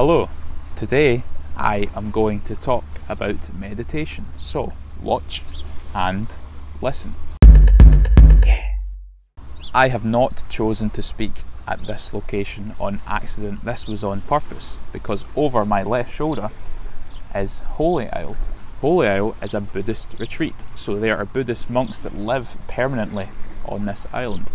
Hello, today I am going to talk about meditation, so watch and listen. I have not chosen to speak at this location on accident. This was on purpose, because over my left shoulder is Holy Isle. Holy Isle is a Buddhist retreat, so there are Buddhist monks that live permanently on this island.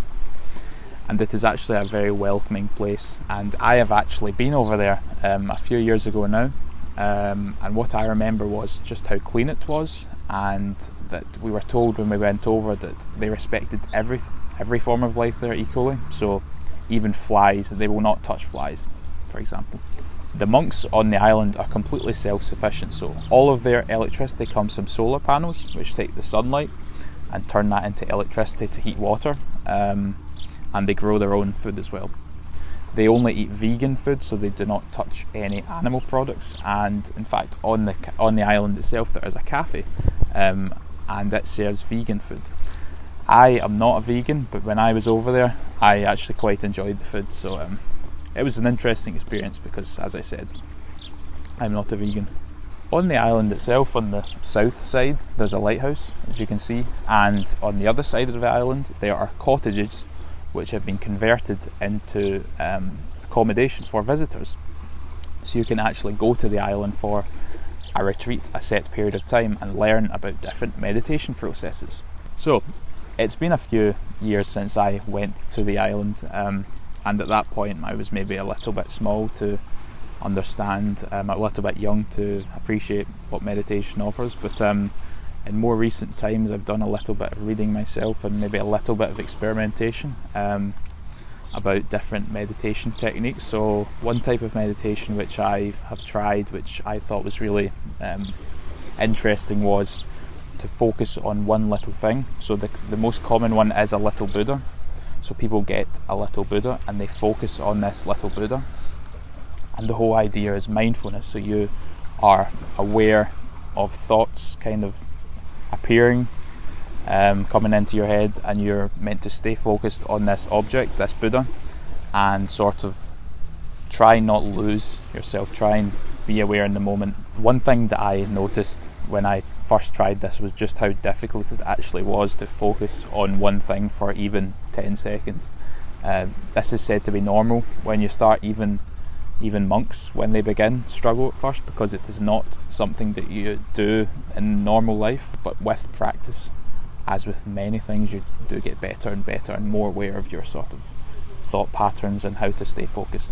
And it is actually a very welcoming place, and I have actually been over there a few years ago now, and what I remember was just how clean it was, and that we were told when we went over that they respected every form of life there equally, so even flies, they will not touch flies, for example. The monks on the island are completely self-sufficient, so all of their electricity comes from solar panels, which take the sunlight and turn that into electricity to heat water. And they grow their own food as well. They only eat vegan food, so they do not touch any animal products. And in fact, on the island itself, there is a cafe, and it serves vegan food. I am not a vegan, but when I was over there, I actually quite enjoyed the food. So it was an interesting experience because, as I said, I'm not a vegan. On the island itself, on the south side, there's a lighthouse, as you can see, and on the other side of the island, there are cottages which have been converted into accommodation for visitors. So you can actually go to the island for a retreat, a set period of time, and learn about different meditation processes. So it's been a few years since I went to the island, and at that point I was maybe a little bit small to understand, a little bit young to appreciate what meditation offers, but in more recent times I've done a little bit of reading myself and maybe a little bit of experimentation about different meditation techniques. So one type of meditation which I have tried, which I thought was really interesting, was to focus on one little thing. So the most common one is a little Buddha. So people get a little Buddha and they focus on this little Buddha. And the whole idea is mindfulness. So you are aware of thoughts kind of appearing, coming into your head, and you're meant to stay focused on this object, this Buddha, and sort of try not lose yourself, try and be aware in the moment. One thing that I noticed when I first tried this was just how difficult it actually was to focus on one thing for even 10 seconds. This is said to be normal when you start. Even monks, when they begin, struggle at first because it is not something that you do in normal life, but with practice, as with many things, you do get better and better and more aware of your sort of thought patterns and how to stay focused.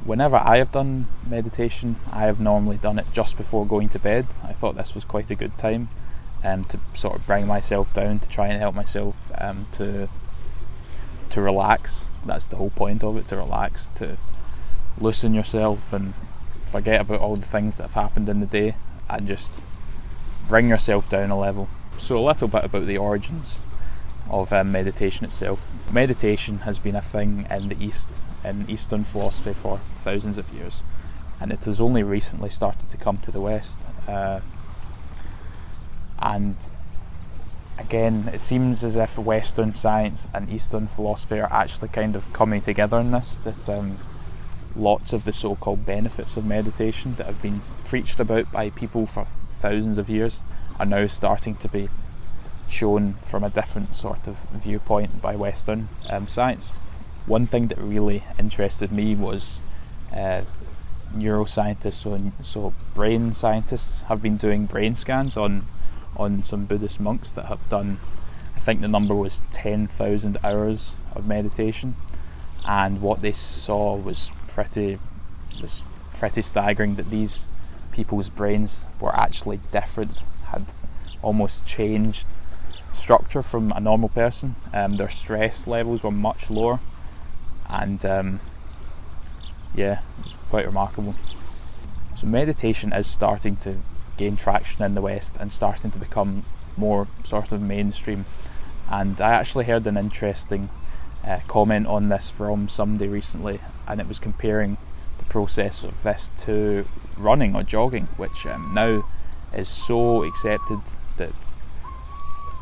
Whenever I have done meditation, I have normally done it just before going to bed. I thought this was quite a good time to sort of bring myself down, to try and help myself to relax. That's the whole point of it, to relax, to loosen yourself and forget about all the things that have happened in the day and just bring yourself down a level. So a little bit about the origins of meditation itself. Meditation has been a thing in the East, in Eastern philosophy, for thousands of years, and it has only recently started to come to the West. And again, it seems as if Western science and Eastern philosophy are actually kind of coming together in this, that lots of the so-called benefits of meditation that have been preached about by people for thousands of years are now starting to be shown from a different sort of viewpoint by Western science. One thing that really interested me was neuroscientists, so brain scientists have been doing brain scans on some Buddhist monks that have done, I think the number was 10,000 hours of meditation, and what they saw was pretty staggering, that these people's brains were actually different, had almost changed structure from a normal person. Their stress levels were much lower, and yeah, it's quite remarkable. So meditation is starting to gain traction in the West and starting to become more sort of mainstream, and I actually heard an interesting comment on this from somebody recently, and it was comparing the process of this to running or jogging, which now is so accepted that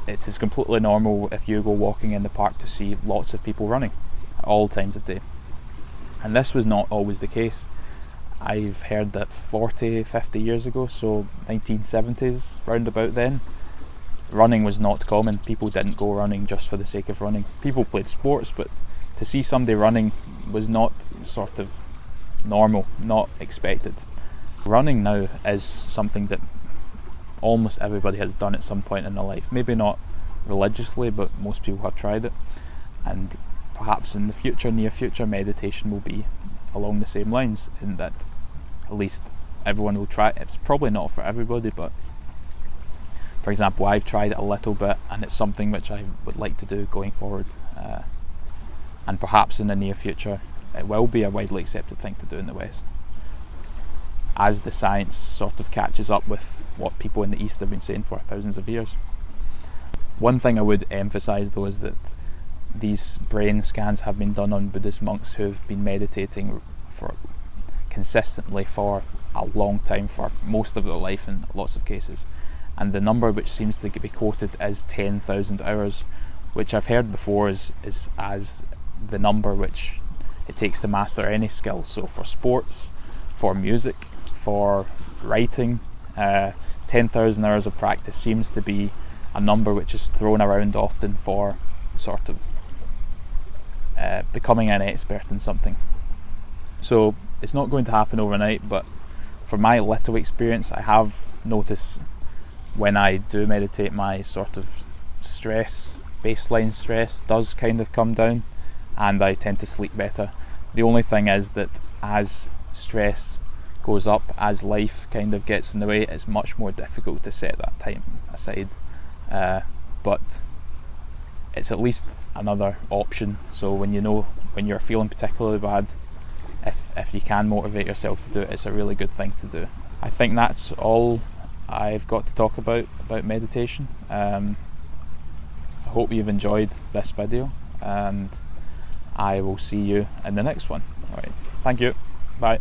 it is completely normal if you go walking in the park to see lots of people running at all times of day. And this was not always the case. I've heard that 40, 50 years ago, so 1970s, round about then, running was not common. People didn't go running just for the sake of running. People played sports, but to see somebody running was not sort of normal, not expected. Running now is something that almost everybody has done at some point in their life. Maybe not religiously, but most people have tried it. And perhaps in the future, near future, meditation will be along the same lines, in that at least everyone will try it. It's probably not for everybody, but for example, I've tried it a little bit, and it's something which I would like to do going forward. And perhaps in the near future, it will be a widely accepted thing to do in the West, as the science sort of catches up with what people in the East have been saying for thousands of years. One thing I would emphasise though is that these brain scans have been done on Buddhist monks who've been meditating for consistently for a long time, for most of their life in lots of cases. And the number which seems to be quoted as 10,000 hours, which I've heard before is as the number which it takes to master any skill. So for sports, for music, for writing, 10,000 hours of practice seems to be a number which is thrown around often for sort of becoming an expert in something. So it's not going to happen overnight, but from my little experience, I have noticed when I do meditate, my sort of baseline stress does kind of come down, and I tend to sleep better. The only thing is that as stress goes up, as life kind of gets in the way, it's much more difficult to set that time aside. But it's at least another option. So when you're feeling particularly bad, if you can motivate yourself to do it, it's a really good thing to do. I think that's all I've got to talk about meditation. I hope you've enjoyed this video, and I will see you in the next one. Alright, thank you, bye.